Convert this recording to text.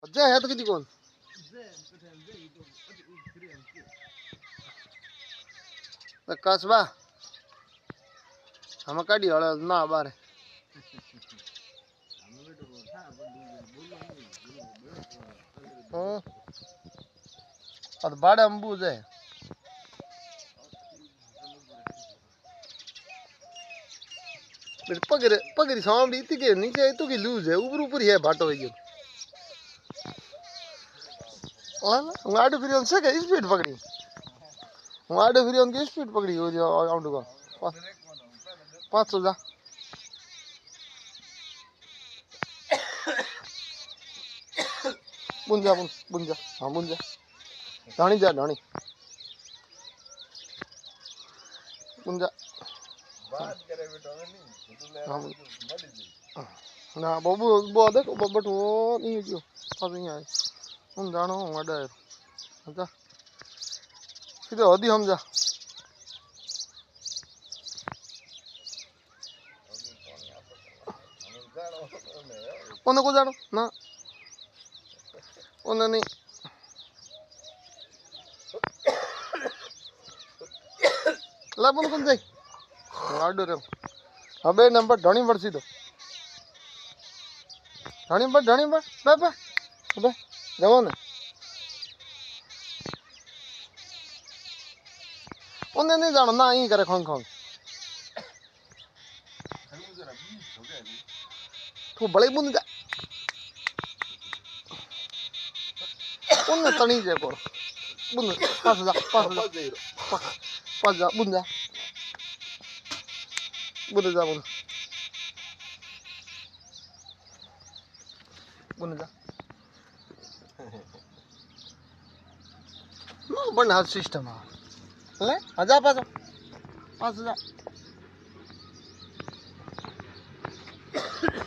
जय है तो किती कोण कसबा हम काढी हळ ना बारे अब बाड़े अंबू है पगरे पगरी सांवड़ी इतनी के नीचे तो की लूज है ऊपर ऊपर ही है भाटो है हूँ आडू फिर उनसे क्या स्पीड पकड़ी हूँ आडू फिर उनकी स्पीड पकड़ी हो जो आउट को 500 जा बुंजा बुंजा हाँ बुंजा ढाणी जा ढाणी बुंजा ना बाबू वो देख बट वो नहीं जो अब नहीं आए हम जानो मडा है अच्छा फिर होदी हम जा ओने को जानो ना ओने नहीं लाबन कौन जाए आडो रे अबे नंबर ढाणी वर्सी दो ढाणी पर बाबा अबे जाओ ना ओने नहीं जानो ना यहीं करे खोंग खोंग तू बड़े बुंद जा ओने तणी जे को बुंद पास जा बुंद जा बुंद जा नो बन हाथ सिस्टम है ले आजा पास जा